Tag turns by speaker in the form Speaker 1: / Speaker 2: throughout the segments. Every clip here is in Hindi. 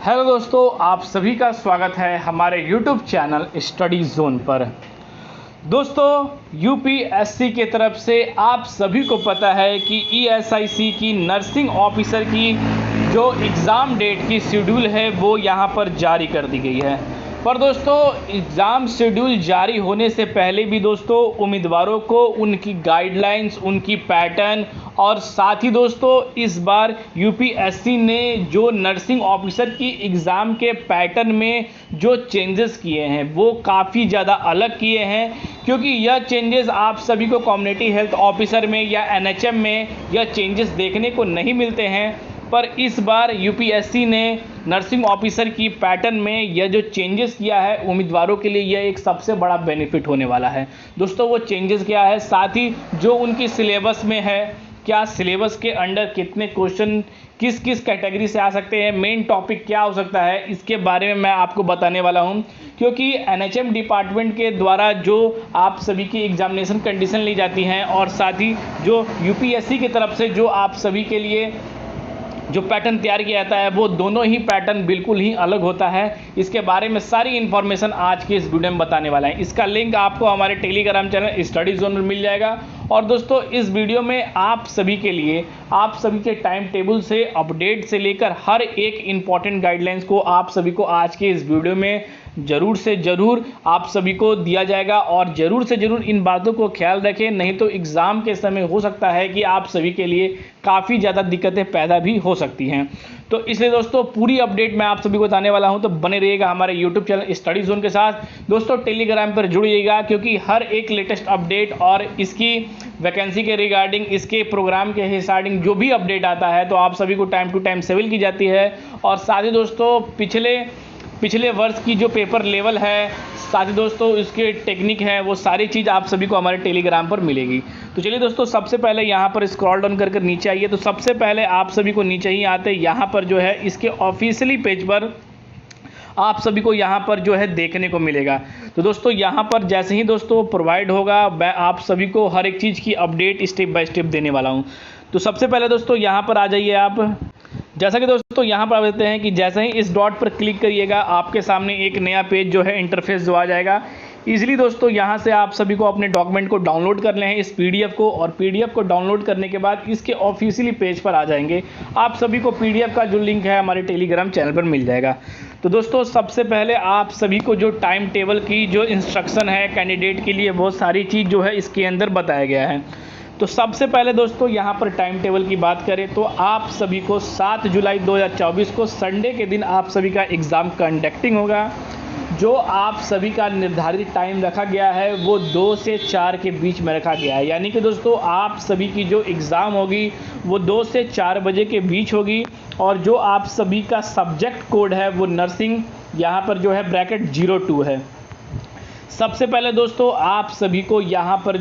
Speaker 1: हेलो दोस्तों, आप सभी का स्वागत है हमारे YouTube चैनल स्टडी जोन पर। दोस्तों, यूपीएससी के तरफ से आप सभी को पता है कि ईएसआईसी की नर्सिंग ऑफिसर की जो एग्ज़ाम डेट की शेड्यूल है वो यहाँ पर जारी कर दी गई है। पर दोस्तों, एग्ज़ाम शेड्यूल जारी होने से पहले भी दोस्तों उम्मीदवारों को उनकी गाइडलाइंस, उनकी पैटर्न और साथ ही दोस्तों इस बार यूपीएससी ने जो नर्सिंग ऑफिसर की एग्ज़ाम के पैटर्न में जो चेंजेस किए हैं वो काफ़ी ज़्यादा अलग किए हैं, क्योंकि यह चेंजेस आप सभी को कम्युनिटी हेल्थ ऑफिसर में या एनएचएम में यह चेंजेस देखने को नहीं मिलते हैं। पर इस बार यूपीएससी ने नर्सिंग ऑफिसर की पैटर्न में यह जो चेंजेस किया है उम्मीदवारों के लिए यह एक सबसे बड़ा बेनिफिट होने वाला है। दोस्तों, वो चेंजेस क्या है, साथ ही जो उनकी सिलेबस में है, क्या सिलेबस के अंडर कितने क्वेश्चन किस किस कैटेगरी से आ सकते हैं, मेन टॉपिक क्या हो सकता है, इसके बारे में मैं आपको बताने वाला हूं। क्योंकि एनएचएम डिपार्टमेंट के द्वारा जो आप सभी की एग्जामिनेशन कंडीशन ली जाती हैं और साथ ही जो यूपीएससी की तरफ से जो आप सभी के लिए जो पैटर्न तैयार किया जाता है वो दोनों ही पैटर्न बिल्कुल ही अलग होता है। इसके बारे में सारी इन्फॉर्मेशन आज के इस वीडियो में बताने वाला है। इसका लिंक आपको हमारे टेलीग्राम चैनल स्टडी जोन में मिल जाएगा। और दोस्तों, इस वीडियो में आप सभी के लिए आप सभी के टाइम टेबल से अपडेट से लेकर हर एक इम्पॉर्टेंट गाइडलाइंस को आप सभी को आज के इस वीडियो में ज़रूर से ज़रूर आप सभी को दिया जाएगा। और ज़रूर से ज़रूर इन बातों को ख्याल रखें, नहीं तो एग्ज़ाम के समय हो सकता है कि आप सभी के लिए काफ़ी ज़्यादा दिक्कतें पैदा भी हो सकती हैं। तो इसलिए दोस्तों पूरी अपडेट मैं आप सभी को बताने वाला हूं, तो बने रहिएगा हमारे यूट्यूब चैनल स्टडी जोन के साथ। दोस्तों, टेलीग्राम पर जुड़िएगा, क्योंकि हर एक लेटेस्ट अपडेट और इसकी वैकेंसी के रिगार्डिंग, इसके प्रोग्राम के रिगार्डिंग जो भी अपडेट आता है तो आप सभी को टाइम टू टाइम सिविल की जाती है। और साथ ही दोस्तों पिछले वर्ष की जो पेपर लेवल है, साथ ही दोस्तों इसके टेक्निक है, वो सारी चीज़ आप सभी को हमारे टेलीग्राम पर मिलेगी। तो चलिए दोस्तों, सबसे पहले यहाँ पर स्क्रॉल डाउन कर नीचे आइए। तो सबसे पहले आप सभी को नीचे ही आते यहाँ पर जो है इसके ऑफिशियली पेज पर आप सभी को यहाँ पर जो है देखने को मिलेगा। तो दोस्तों यहाँ पर जैसे ही दोस्तों प्रोवाइड होगा, मैं आप सभी को हर एक चीज़ की अपडेट स्टेप बाय स्टेप देने वाला हूँ। तो सबसे पहले दोस्तों यहाँ पर आ जाइए आप। जैसा कि दोस्तों यहाँ पर आप देखते हैं कि जैसे ही इस डॉट पर क्लिक करिएगा आपके सामने एक नया पेज जो है इंटरफेस जो आ जाएगा। इजीली दोस्तों यहाँ से आप सभी को अपने डॉक्यूमेंट को डाउनलोड कर लें, इस पीडीएफ को, और पीडीएफ को डाउनलोड करने के बाद इसके ऑफिशियली पेज पर आ जाएंगे। आप सभी को पीडीएफ का जो लिंक है हमारे टेलीग्राम चैनल पर मिल जाएगा। तो दोस्तों सबसे पहले आप सभी को जो टाइम टेबल की जो इंस्ट्रक्शन है कैंडिडेट के लिए, वो सारी चीज़ जो है इसके अंदर बताया गया है। तो सबसे पहले दोस्तों यहाँ पर टाइम टेबल की बात करें तो आप सभी को 7 जुलाई 2024 को संडे के दिन आप सभी का एग्ज़ाम कंडक्टिंग होगा। जो आप सभी का निर्धारित टाइम रखा गया है वो 2 से 4 के बीच में रखा गया है। यानी कि दोस्तों आप सभी की जो एग्ज़ाम होगी वो 2 से 4 बजे के बीच होगी। और जो आप सभी का सब्जेक्ट कोड है वो नर्सिंग यहाँ पर जो है ब्रैकेट 02 है। सबसे पहले दोस्तों आप सभी को यहाँ पर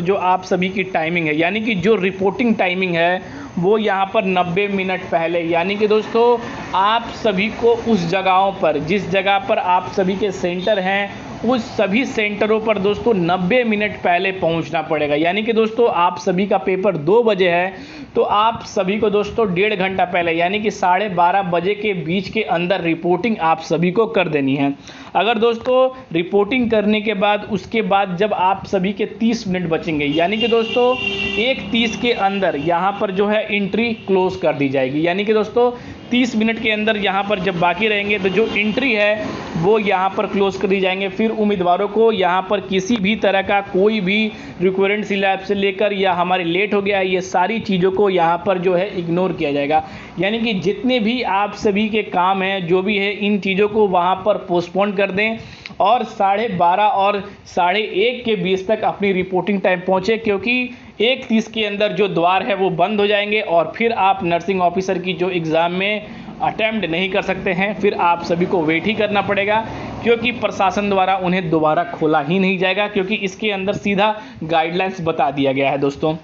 Speaker 1: जो आप सभी की टाइमिंग है, यानी कि जो रिपोर्टिंग टाइमिंग है वो यहाँ पर 90 मिनट पहले, यानी कि दोस्तों आप सभी को उस जगहों पर जिस जगह पर आप सभी के सेंटर हैं उस सभी सेंटरों पर दोस्तों 90 मिनट पहले पहुंचना पड़ेगा। यानी कि दोस्तों आप सभी का पेपर 2 बजे है तो आप सभी को दोस्तों 1.5 घंटा पहले, यानी कि 12:30 बजे के बीच के अंदर रिपोर्टिंग आप सभी को कर देनी है। अगर दोस्तों रिपोर्टिंग करने के बाद उसके बाद जब आप सभी के 30 मिनट बचेंगे, यानी कि दोस्तों 1:30 के अंदर यहाँ पर जो है एंट्री क्लोज कर दी जाएगी। यानी कि दोस्तों 30 मिनट के अंदर यहाँ पर जब बाकी रहेंगे तो जो एंट्री है वो यहाँ पर क्लोज कर दी जाएंगे। फिर उम्मीदवारों को यहाँ पर किसी भी तरह का कोई भी रिक्वायरमेंट सिलेबस से लेकर या हमारे लेट हो गया, ये सारी चीज़ों को यहाँ पर जो है इग्नोर किया जाएगा। यानी कि जितने भी आप सभी के काम हैं जो भी है इन चीज़ों को वहाँ पर पोस्टपोन कर दें और 12:30 और 1:30 के बीच तक अपनी रिपोर्टिंग टाइम पहुँचे, क्योंकि 1:30 के अंदर जो द्वार है वो बंद हो जाएंगे और फिर आप नर्सिंग ऑफिसर की जो एग्ज़ाम में अटेम्प्ट नहीं कर सकते हैं। फिर आप सभी को वेट ही करना पड़ेगा, क्योंकि प्रशासन द्वारा उन्हें दोबारा खोला ही नहीं जाएगा, क्योंकि इसके अंदर सीधा गाइडलाइंस बता दिया गया है दोस्तों।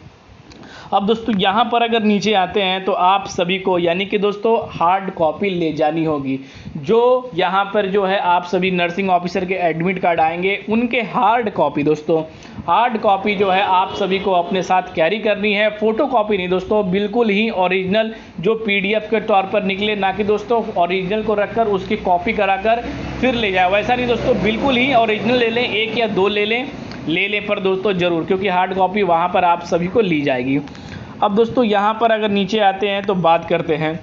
Speaker 1: अब दोस्तों यहाँ पर अगर नीचे आते हैं तो आप सभी को, यानी कि दोस्तों हार्ड कॉपी ले जानी होगी। जो यहाँ पर जो है आप सभी नर्सिंग ऑफिसर के एडमिट कार्ड आएंगे उनके हार्ड कॉपी दोस्तों हार्ड कॉपी जो है आप सभी को अपने साथ कैरी करनी है, फोटो कॉपी नहीं दोस्तों, बिल्कुल ही ओरिजिनल जो PDF के तौर पर निकले, ना कि दोस्तों ओरिजिनल को रखकर उसकी कॉपी कराकर फिर ले जाए, वैसा नहीं दोस्तों, बिल्कुल ही ओरिजिनल ले लें, 1 या 2 ले लें पर दोस्तों ज़रूर, क्योंकि हार्ड कॉपी वहाँ पर आप सभी को ली जाएगी। अब दोस्तों यहाँ पर अगर नीचे आते हैं तो बात करते हैं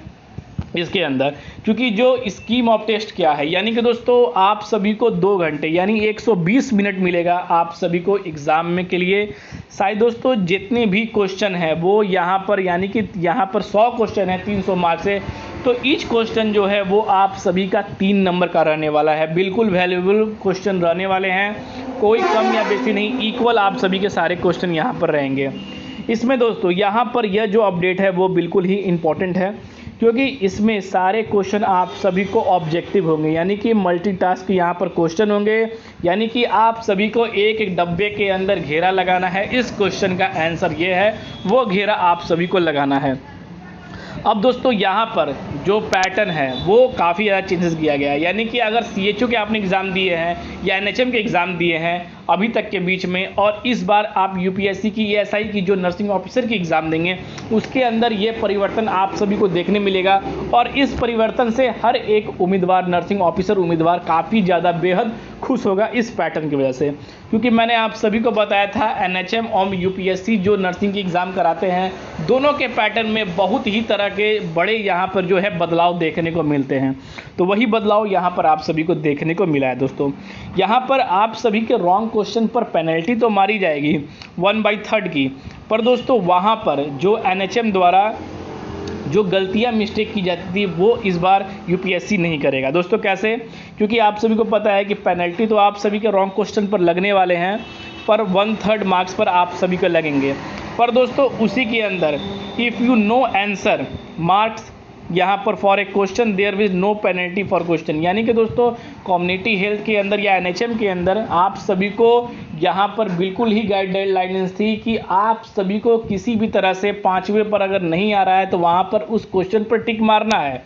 Speaker 1: इसके अंदर, क्योंकि जो स्कीम ऑफ टेस्ट क्या है, यानी कि दोस्तों आप सभी को 2 घंटे यानी 120 मिनट मिलेगा आप सभी को एग्ज़ाम में के लिए। शायद दोस्तों जितने भी क्वेश्चन है वो यहाँ पर, यानी कि यहाँ पर 100 क्वेश्चन है 300 मार्क्स है, तो ईच क्वेश्चन जो है वो आप सभी का 3 नंबर का रहने वाला है, बिल्कुल वैल्यूएबल क्वेश्चन रहने वाले हैं, कोई कम या बेसी नहीं, इक्वल आप सभी के सारे क्वेश्चन यहाँ पर रहेंगे। इसमें दोस्तों यहाँ पर यह जो अपडेट है वो बिल्कुल ही इम्पोर्टेंट है, क्योंकि इसमें सारे क्वेश्चन आप सभी को ऑब्जेक्टिव होंगे, यानी कि मल्टीटास्क यहाँ पर क्वेश्चन होंगे, यानी कि आप सभी को एक एक डब्बे के अंदर घेरा लगाना है, इस क्वेश्चन का आंसर ये है, वो घेरा आप सभी को लगाना है। अब दोस्तों यहाँ पर जो पैटर्न है वो काफ़ी ज़्यादा चेंजेस किया गया है, यानी कि अगर CHO के आपने एग्ज़ाम दिए हैं या NHM के एग्ज़ाम दिए हैं अभी तक के बीच में, और इस बार आप UPSC की ESI की जो नर्सिंग ऑफिसर की एग्ज़ाम देंगे उसके अंदर ये परिवर्तन आप सभी को देखने मिलेगा, और इस परिवर्तन से हर एक उम्मीदवार, नर्सिंग ऑफिसर उम्मीदवार काफ़ी ज़्यादा बेहद खुश होगा इस पैटर्न की वजह से, क्योंकि मैंने आप सभी को बताया था NHM और UPSC जो नर्सिंग की एग्ज़ाम कराते हैं दोनों के पैटर्न में बहुत ही तरह के बड़े यहाँ पर जो है बदलाव देखने को मिलते हैं, तो वही बदलाव यहाँ पर आप सभी को देखने को मिला है। दोस्तों यहाँ पर आप सभी के रॉन्ग क्वेश्चन पर पेनल्टी तो मारी जाएगी 1/3 की, पर दोस्तों वहाँ पर जो NHM द्वारा जो गलतियां मिस्टेक की जाती थी वो इस बार UPSC नहीं करेगा। दोस्तों कैसे, क्योंकि आप सभी को पता है कि पेनल्टी तो आप सभी के रॉन्ग क्वेश्चन पर लगने वाले हैं, पर 1/3 मार्क्स पर आप सभी को लगेंगे, पर दोस्तों उसी के अंदर if you no answer marks यहाँ पर for a question there was no penalty for question, यानी कि दोस्तों कम्युनिटी हेल्थ के अंदर या NHM के अंदर आप सभी को यहाँ पर बिल्कुल ही गाइडलाइंस थी कि आप सभी को किसी भी तरह से 5वें पर अगर नहीं आ रहा है तो वहाँ पर उस क्वेश्चन पर टिक मारना है,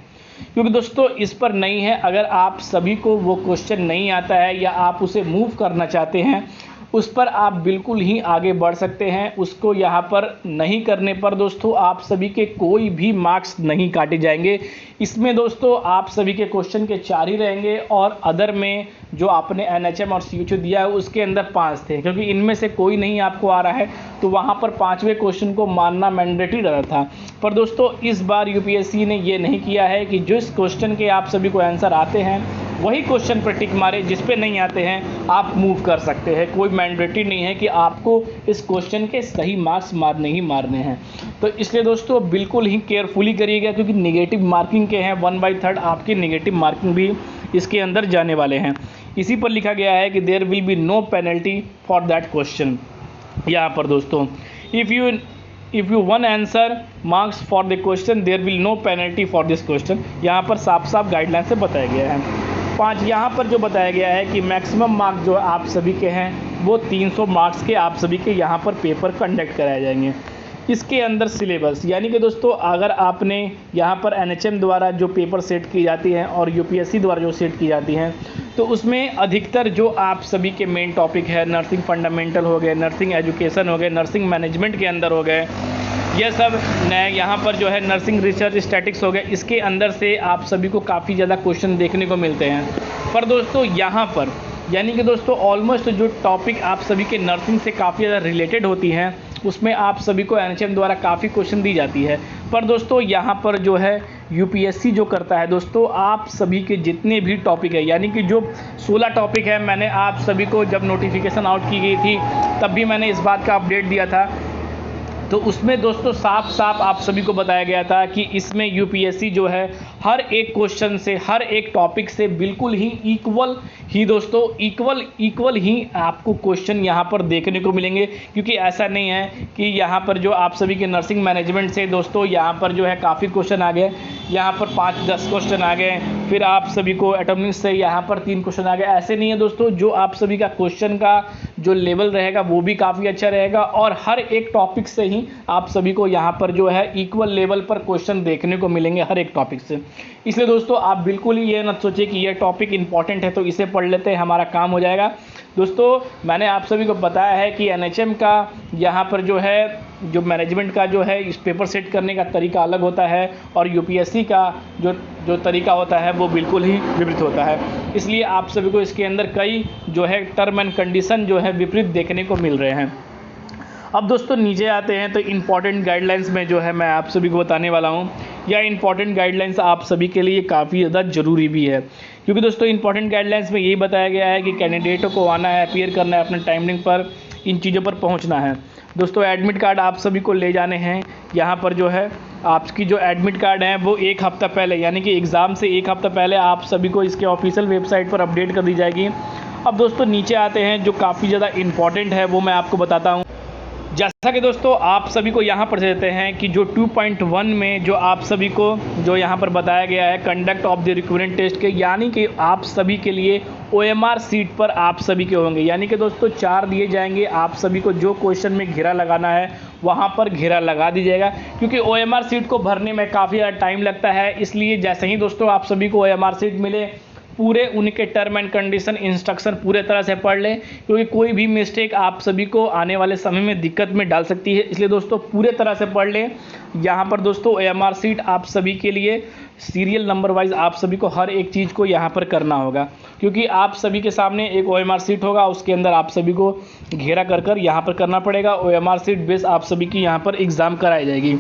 Speaker 1: क्योंकि दोस्तों इस पर नहीं है, अगर आप सभी को वो क्वेश्चन नहीं आता है या आप उसे मूव करना चाहते हैं उस पर आप बिल्कुल ही आगे बढ़ सकते हैं, उसको यहाँ पर नहीं करने पर दोस्तों आप सभी के कोई भी मार्क्स नहीं काटे जाएंगे। इसमें दोस्तों आप सभी के क्वेश्चन के 4 ही रहेंगे, और अदर में जो आपने NHM और CHO दिया है उसके अंदर 5 थे, क्योंकि इनमें से कोई नहीं आपको आ रहा है तो वहाँ पर 5वें क्वेश्चन को मानना मैंडेटरी रहा था। पर दोस्तों इस बार UPSC ने ये नहीं किया है कि जिस क्वेश्चन के आप सभी को आंसर आते हैं वही क्वेश्चन पर टिक मारे, जिस पे नहीं आते हैं आप मूव कर सकते हैं, कोई मैंडेटरी नहीं है कि आपको इस क्वेश्चन के सही मार्क्स मारने ही मारने हैं। तो इसलिए दोस्तों बिल्कुल ही केयरफुली करिएगा, क्योंकि नेगेटिव मार्किंग के हैं 1/3 आपकी नेगेटिव मार्किंग भी इसके अंदर जाने वाले हैं। इसी पर लिखा गया है कि there will be no penalty for that question. यहाँ पर दोस्तों if you one answer marks for the question there will no penalty for this question, यहाँ पर साफ साफ गाइडलाइन से बताया गया है। 5 यहाँ पर जो बताया गया है कि मैक्सिमम मार्क्स जो आप सभी के हैं वो 300 मार्क्स के आप सभी के यहाँ पर पेपर कंडक्ट कराए जाएंगे। इसके अंदर सिलेबस, यानी कि दोस्तों अगर आपने यहाँ पर NHM द्वारा जो पेपर सेट की जाती हैं और UPSC द्वारा जो सेट की जाती हैं तो उसमें अधिकतर जो आप सभी के मेन टॉपिक है नर्सिंग फंडामेंटल हो गए, नर्सिंग एजुकेशन हो गए, नर्सिंग मैनेजमेंट के अंदर हो गए, यह सब नए यहाँ पर जो है नर्सिंग रिसर्च स्टैटिक्स हो गए, इसके अंदर से आप सभी को काफ़ी ज़्यादा क्वेश्चन देखने को मिलते हैं। पर दोस्तों यहाँ पर यानी कि दोस्तों ऑलमोस्ट जो टॉपिक आप सभी के नर्सिंग से काफ़ी ज़्यादा रिलेटेड होती हैं उसमें आप सभी को NHM द्वारा काफ़ी क्वेश्चन दी जाती है। पर दोस्तों यहाँ पर जो है UPSC जो करता है दोस्तों आप सभी के जितने भी टॉपिक है, यानी कि जो 16 टॉपिक है, मैंने आप सभी को जब नोटिफिकेशन आउट की गई थी तब भी मैंने इस बात का अपडेट दिया था, तो उसमें दोस्तों साफ साफ आप सभी को बताया गया था कि इसमें UPSC जो है हर एक क्वेश्चन से, हर एक टॉपिक से बिल्कुल ही इक्वल ही आपको क्वेश्चन यहाँ पर देखने को मिलेंगे। क्योंकि ऐसा नहीं है कि यहाँ पर जो आप सभी के नर्सिंग मैनेजमेंट से दोस्तों यहाँ पर जो है काफ़ी क्वेश्चन आ गए, यहाँ पर 5-10 क्वेश्चन आ गए, फिर आप सभी को एटॉमिक्स से यहाँ पर 3 क्वेश्चन आ गए, ऐसे नहीं है दोस्तों। जो आप सभी का क्वेश्चन का जो लेवल रहेगा वो भी काफ़ी अच्छा रहेगा, और हर एक टॉपिक से ही आप सभी को यहाँ पर जो है इक्वल लेवल पर क्वेश्चन देखने को मिलेंगे हर एक टॉपिक से। इसलिए दोस्तों आप बिल्कुल ही ये ना सोचिए कि ये टॉपिक इंपॉर्टेंट है तो इसे पढ़ लेते हैं, हमारा काम हो जाएगा। दोस्तों मैंने आप सभी को बताया है कि एनएचएम का यहाँ पर जो है जो मैनेजमेंट का जो है इस पेपर सेट करने का तरीका अलग होता है और यूपीएससी का जो तरीका होता है वो बिल्कुल ही विपरीत होता है। इसलिए आप सभी को इसके अंदर कई जो है टर्म एंड कंडीशन जो है विपरीत देखने को मिल रहे हैं। अब दोस्तों नीचे आते हैं तो इम्पॉर्टेंट गाइडलाइंस में जो है मैं आप सभी को बताने वाला हूँ। यह इम्पॉर्टेंट गाइडलाइंस आप सभी के लिए काफ़ी ज़्यादा ज़रूरी भी है, क्योंकि दोस्तों इम्पॉर्टेंट गाइडलाइंस में यही बताया गया है कि कैंडिडेटों को आना है, अपीयर करना है, अपने टाइमिंग पर इन चीज़ों पर पहुँचना है। दोस्तों एडमिट कार्ड आप सभी को ले जाने हैं। यहाँ पर जो है आपकी जो एडमिट कार्ड है वो एक हफ़्ता पहले यानी कि एग्ज़ाम से एक हफ़्ता पहले आप सभी को इसके ऑफिशियल वेबसाइट पर अपडेट कर दी जाएगी। अब दोस्तों नीचे आते हैं जो काफ़ी ज़्यादा इम्पॉर्टेंट है वो मैं आपको बताता हूँ। जैसा कि दोस्तों आप सभी को यहाँ पर देते हैं कि जो 2.1 में जो आप सभी को जो यहाँ पर बताया गया है conduct of the recruitment test के, यानी कि आप सभी के लिए OMR सीट पर आप सभी के होंगे, यानी कि दोस्तों 4 दिए जाएंगे। आप सभी को जो क्वेश्चन में घेरा लगाना है वहाँ पर घेरा लगा दीजिएगा, क्योंकि OMR सीट को भरने में काफ़ी ज़्यादा टाइम लगता है। इसलिए जैसे ही दोस्तों आप सभी को OMR सीट मिले पूरे उनके टर्म एंड कंडीशन इंस्ट्रक्शन पूरे तरह से पढ़ लें, क्योंकि कोई भी मिस्टेक आप सभी को आने वाले समय में दिक्कत में डाल सकती है। इसलिए दोस्तों पूरे तरह से पढ़ लें। यहाँ पर दोस्तों OMR सीट आप सभी के लिए सीरियल नंबर वाइज आप सभी को हर एक चीज़ को यहाँ पर करना होगा, क्योंकि आप सभी के सामने एक OMR सीट होगा, उसके अंदर आप सभी को घेरा कर कर यहाँ पर करना पड़ेगा। OMR सीट बेस आप सभी की यहाँ पर एग्ज़ाम कराई जाएगी।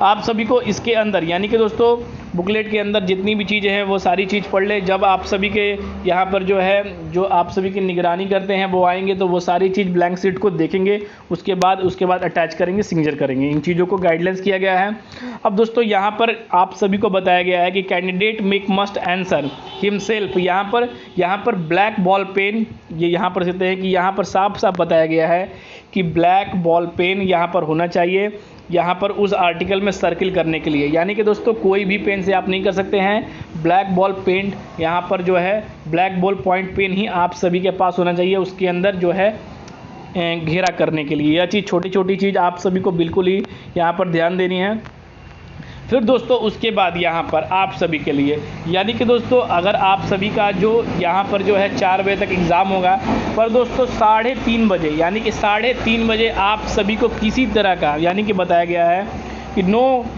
Speaker 1: आप सभी को इसके अंदर यानी कि दोस्तों बुकलेट के अंदर जितनी भी चीज़ें हैं वो सारी चीज़ पढ़ ले। जब आप सभी के यहाँ पर जो है जो आप सभी की निगरानी करते हैं वो आएंगे तो वो सारी चीज़ ब्लैंक सीट को देखेंगे, उसके बाद अटैच करेंगे, सिग्नेचर करेंगे। इन चीज़ों को गाइडलाइंस किया गया है। अब दोस्तों यहाँ पर आप सभी को बताया गया है कि candidate make must answer himself. यहाँ पर ब्लैक बॉल पेन ये यहाँ पर कहते हैं कि यहाँ पर साफ साफ बताया गया है कि ब्लैक बॉल पेन यहाँ पर होना चाहिए, यहाँ पर उस आर्टिकल में सर्किल करने के लिए, यानी कि दोस्तों कोई भी पेन से आप नहीं कर सकते हैं। ब्लैक बॉल पेन यहाँ पर जो है ब्लैक बॉल पॉइंट पेन ही आप सभी के पास होना चाहिए, उसके अंदर जो है घेरा करने के लिए। यह चीज़ छोटी छोटी चीज़ आप सभी को बिल्कुल ही यहाँ पर ध्यान देनी है। फिर दोस्तों उसके बाद यहाँ पर आप सभी के लिए यानी कि दोस्तों अगर आप सभी का जो यहाँ पर जो है 4 बजे तक एग्ज़ाम होगा, पर दोस्तों 3:30 बजे यानी कि 3:30 बजे आप सभी को किसी तरह का यानी कि बताया गया है कि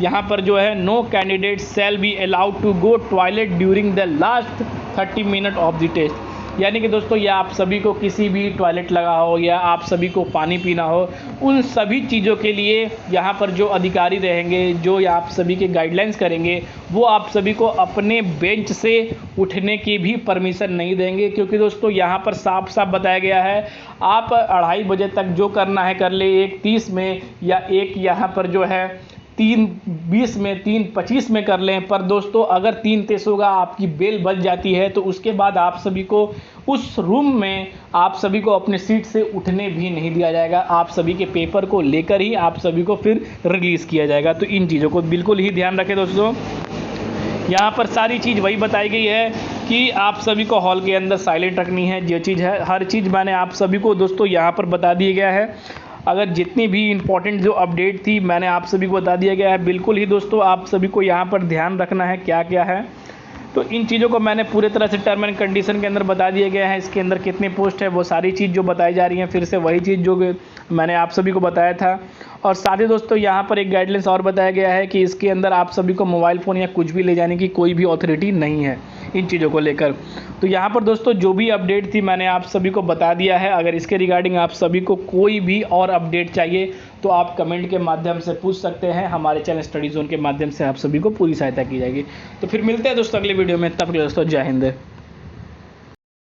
Speaker 1: यहाँ पर जो है no candidate shall be allowed to go toilet during the last 30 minute of the test. यानी कि दोस्तों या आप सभी को किसी भी टॉयलेट लगा हो या आप सभी को पानी पीना हो, उन सभी चीज़ों के लिए यहाँ पर जो अधिकारी रहेंगे जो आप सभी के गाइडलाइंस करेंगे वो आप सभी को अपने बेंच से उठने की भी परमिशन नहीं देंगे, क्योंकि दोस्तों यहाँ पर साफ साफ बताया गया है आप 2:30 बजे तक जो करना है कर ले, 1:30 में या यहाँ पर जो है 3:20 में 3:25 में कर लें। पर दोस्तों अगर 3:30 होगा आपकी बेल बज जाती है तो उसके बाद आप सभी को उस रूम में आप सभी को अपने सीट से उठने भी नहीं दिया जाएगा। आप सभी के पेपर को लेकर ही आप सभी को फिर रिलीज़ किया जाएगा। तो इन चीज़ों को बिल्कुल ही ध्यान रखें दोस्तों। यहाँ पर सारी चीज़ वही बताई गई है कि आप सभी को हॉल के अंदर साइलेंट रखनी है। जो चीज़ है हर चीज़ मैंने आप सभी को दोस्तों यहाँ पर बता दिया गया है। अगर जितनी भी इंपॉर्टेंट जो अपडेट थी मैंने आप सभी को बता दिया गया है। बिल्कुल ही दोस्तों आप सभी को यहाँ पर ध्यान रखना है क्या क्या है। तो इन चीज़ों को मैंने पूरे तरह से टर्म एंड कंडीशन के अंदर बता दिया गया है। इसके अंदर कितने पोस्ट है वो सारी चीज़ जो बताई जा रही हैं फिर से वही चीज़ जो मैंने आप सभी को बताया था। और साथ ही दोस्तों यहाँ पर एक गाइडलाइंस और बताया गया है कि इसके अंदर आप सभी को मोबाइल फ़ोन या कुछ भी ले जाने की कोई भी अथॉरिटी नहीं है इन चीज़ों को लेकर। तो यहाँ पर दोस्तों जो भी अपडेट थी मैंने आप सभी को बता दिया है। अगर इसके रिगार्डिंग आप सभी को कोई भी और अपडेट चाहिए तो आप कमेंट के माध्यम से पूछ सकते हैं। हमारे चैनल स्टडी जोन के माध्यम से आप सभी को पूरी सहायता की जाएगी। तो फिर मिलते हैं दोस्तों अगले वीडियो में। तब तक दोस्तों जय हिंद।